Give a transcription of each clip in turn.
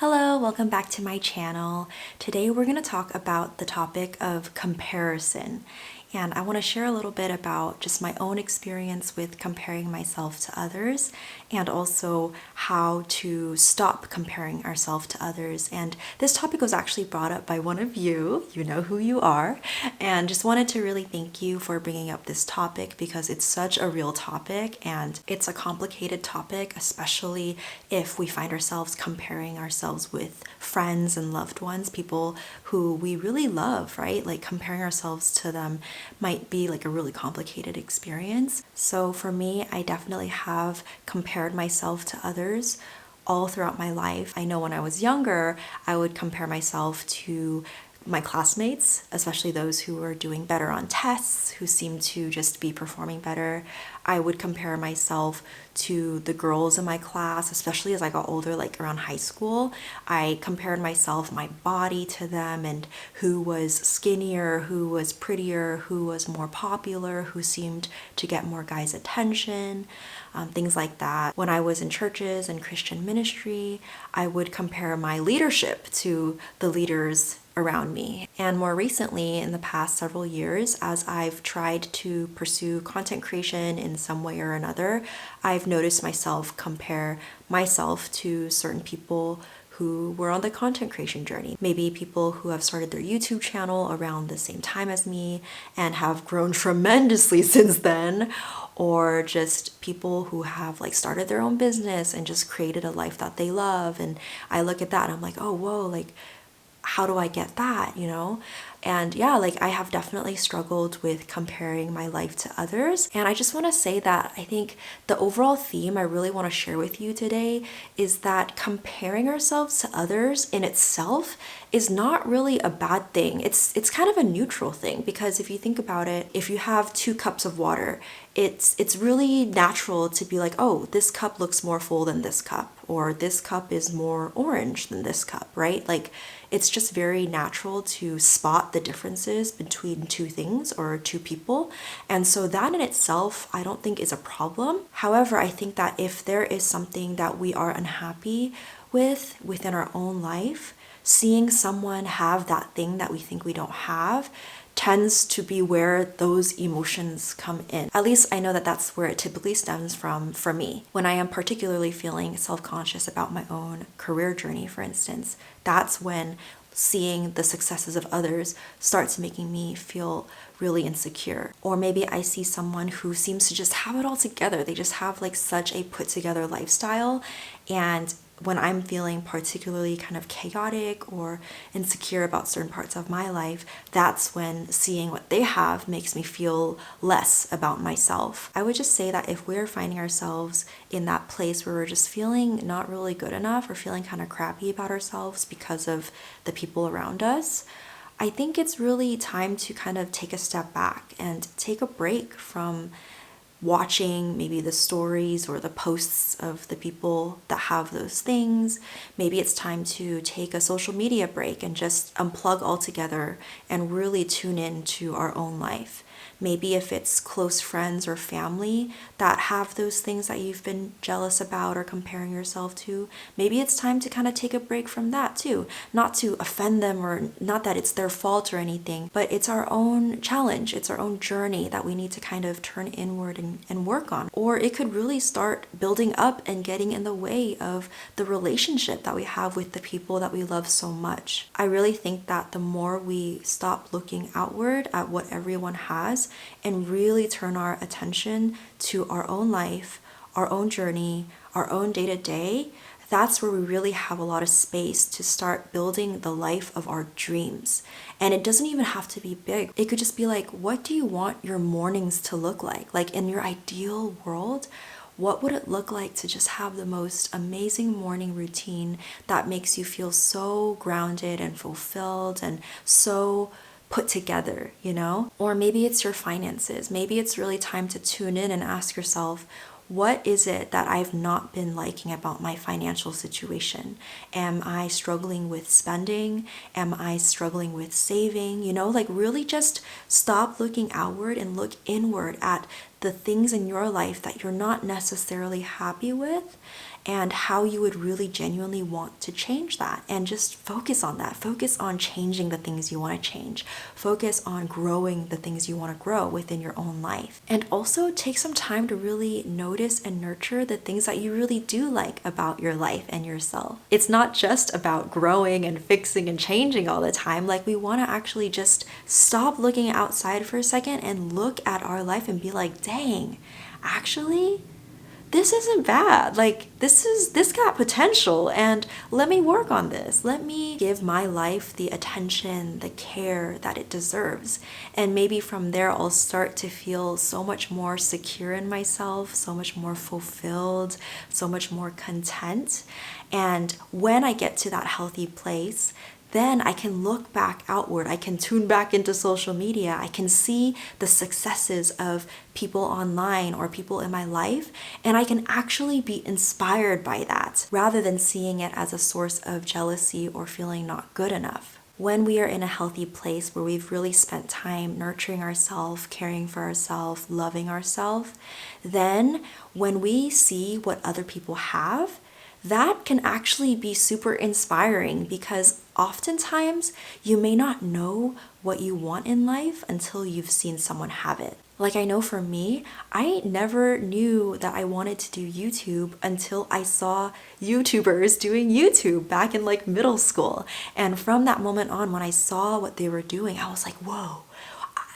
Hello, welcome back to my channel. Today we're going to talk about the topic of comparison. And I want to share a little bit about just my own experience with comparing myself to others and also how to stop comparing ourselves to others. And this topic was actually brought up by one of you know who you are, and just wanted to really thank you for bringing up this topic because it's such a real topic and it's a complicated topic, especially if we find ourselves comparing ourselves with friends and loved ones, people who we really love, right? Like comparing ourselves to them might be like a really complicated experience. So for me, I definitely have compared myself to others all throughout my life. I know when I was younger, I would compare myself to my classmates, especially those who were doing better on tests, who seemed to just be performing better. I would compare myself to the girls in my class, especially as I got older, like around high school. I compared myself, my body to them, and who was skinnier, who was prettier, who was more popular, who seemed to get more guys' attention, things like that. When I was in churches and Christian ministry, I would compare my leadership to the leaders around me. And more recently, in the past several years, as I've tried to pursue content creation in some way or another, I've noticed myself compare myself to certain people who were on the content creation journey. Maybe people who have started their YouTube channel around the same time as me and have grown tremendously since then, or just people who have like started their own business and just created a life that they love. And I look at that and I'm like, oh, whoa, like how do I get that, you know? And yeah, like I have definitely struggled with comparing my life to others. And I just want to say that I think the overall theme I really want to share with you today is that comparing ourselves to others in itself is not really a bad thing. It's kind of a neutral thing, because if you think about it, if you have 2 cups of water, it's really natural to be like, oh, this cup looks more full than this cup, or this cup is more orange than this cup, right? Like it's just very natural to spot the differences between 2 things or 2 people. And so that in itself, I don't think is a problem. However, I think that if there is something that we are unhappy with within our own life, seeing someone have that thing that we think we don't have tends to be where those emotions come in. At least I know that that's where it typically stems from for me. When I am particularly feeling self-conscious about my own career journey, for instance, that's when seeing the successes of others starts making me feel really insecure. Or maybe I see someone who seems to just have it all together. They just have like such a put together lifestyle, and when I'm feeling particularly kind of chaotic or insecure about certain parts of my life, that's when seeing what they have makes me feel less about myself. I would just say that if we're finding ourselves in that place where we're just feeling not really good enough or feeling kind of crappy about ourselves because of the people around us, I think it's really time to kind of take a step back and take a break from watching maybe the stories or the posts of the people that have those things. Maybe it's time to take a social media break and just unplug altogether and really tune in to our own life. Maybe if it's close friends or family that have those things that you've been jealous about or comparing yourself to, maybe it's time to kind of take a break from that too. Not to offend them, or not that it's their fault or anything, but it's our own challenge. It's our own journey that we need to kind of turn inward and work on. Or it could really start building up and getting in the way of the relationship that we have with the people that we love so much. I really think that the more we stop looking outward at what everyone has and really turn our attention to our own life, our own journey, our own day-to-day, that's where we really have a lot of space to start building the life of our dreams. And it doesn't even have to be big. It could just be like, what do you want your mornings to look like? Like in your ideal world, what would it look like to just have the most amazing morning routine that makes you feel so grounded and fulfilled and so put together, you know? Or maybe it's your finances. Maybe it's really time to tune in and ask yourself, what is it that I've not been liking about my financial situation? Am I struggling with spending? Am I struggling with saving? You know, like really just stop looking outward and look inward at the things in your life that you're not necessarily happy with, and how you would really genuinely want to change that. And just focus on that. Focus on changing the things you want to change. Focus on growing the things you want to grow within your own life. And also take some time to really notice and nurture the things that you really do like about your life and yourself. It's not just about growing and fixing and changing all the time. Like, we want to actually just stop looking outside for a second and look at our life and be like, dang, actually, this isn't bad. Like, this got potential, and let me work on this. Let me give my life the attention, the care that it deserves. And maybe from there, I'll start to feel so much more secure in myself, so much more fulfilled, so much more content. And when I get to that healthy place, then I can look back outward. I can tune back into social media. I can see the successes of people online or people in my life, and I can actually be inspired by that rather than seeing it as a source of jealousy or feeling not good enough. When we are in a healthy place where we've really spent time nurturing ourselves, caring for ourselves, loving ourselves, then when we see what other people have, that can actually be super inspiring, because oftentimes you may not know what you want in life until you've seen someone have it. Like, I know for me, I never knew that I wanted to do YouTube until I saw YouTubers doing YouTube back in like middle school. And from that moment on, when I saw what they were doing, I was like, whoa,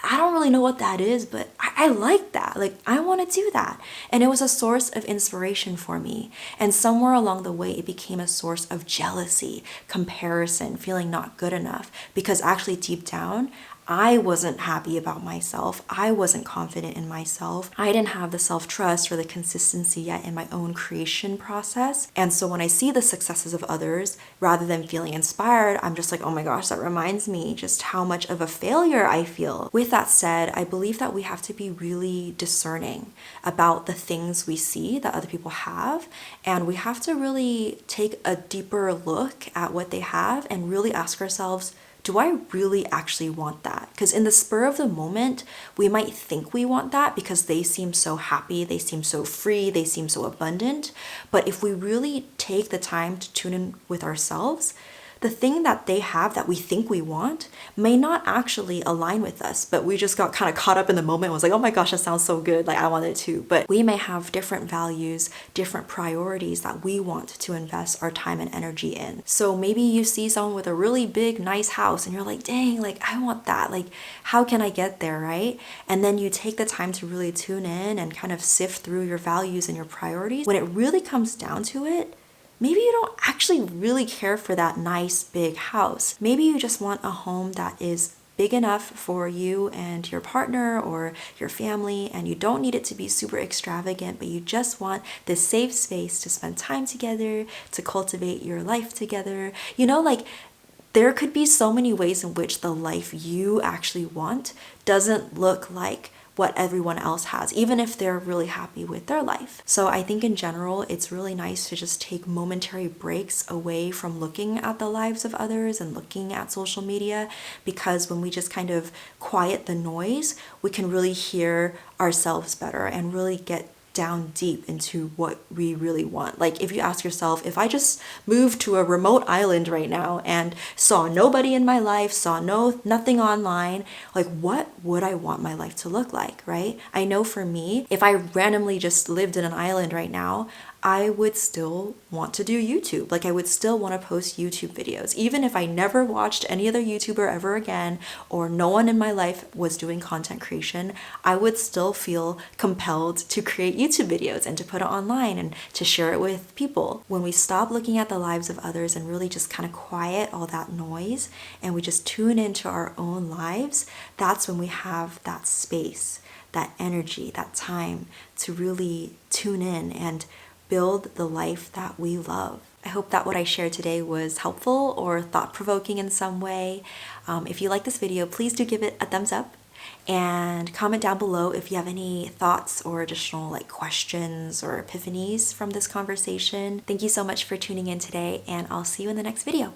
I don't really know what that is, but I like that. Like, I want to do that. And it was a source of inspiration for me. And somewhere along the way, it became a source of jealousy, comparison, feeling not good enough. Because actually, deep down, I wasn't happy about myself. I wasn't confident in myself. I didn't have the self-trust or the consistency yet in my own creation process. And so when I see the successes of others, rather than feeling inspired, I'm just like, oh my gosh, that reminds me just how much of a failure I feel. With that said, I believe that we have to be really discerning about the things we see that other people have. And we have to really take a deeper look at what they have and really ask ourselves, do I really actually want that? Because in the spur of the moment, we might think we want that because they seem so happy, they seem so free, they seem so abundant. But if we really take the time to tune in with ourselves, the thing that they have that we think we want may not actually align with us, but we just got kind of caught up in the moment and was like, oh my gosh, that sounds so good, like I want it too. But we may have different values, different priorities that we want to invest our time and energy in. So maybe you see someone with a really big, nice house and you're like, dang, like I want that. Like, how can I get there, right? And then you take the time to really tune in and kind of sift through your values and your priorities. When it really comes down to it, maybe you don't actually really care for that nice big house. Maybe you just want a home that is big enough for you and your partner or your family, and you don't need it to be super extravagant, but you just want this safe space to spend time together, to cultivate your life together. You know, like, there could be so many ways in which the life you actually want doesn't look like what everyone else has, even if they're really happy with their life. So I think in general, it's really nice to just take momentary breaks away from looking at the lives of others and looking at social media, because when we just kind of quiet the noise, we can really hear ourselves better and really get down deep into what we really want. Like, if you ask yourself, if I just moved to a remote island right now and saw nobody in my life, saw nothing online, like, what would I want my life to look like, right? I know for me, if I randomly just lived in an island right now, I would still want to do YouTube. Like, I would still want to post YouTube videos. Even if I never watched any other YouTuber ever again, or no one in my life was doing content creation, I would still feel compelled to create YouTube videos and to put it online and to share it with people. When we stop looking at the lives of others and really just kind of quiet all that noise and we just tune into our own lives, that's when we have that space, that energy, that time to really tune in and build the life that we love. I hope that what I shared today was helpful or thought-provoking in some way. If you like this video, please do give it a thumbs up and comment down below if you have any thoughts or additional questions or epiphanies from this conversation. Thank you so much for tuning in today, and I'll see you in the next video.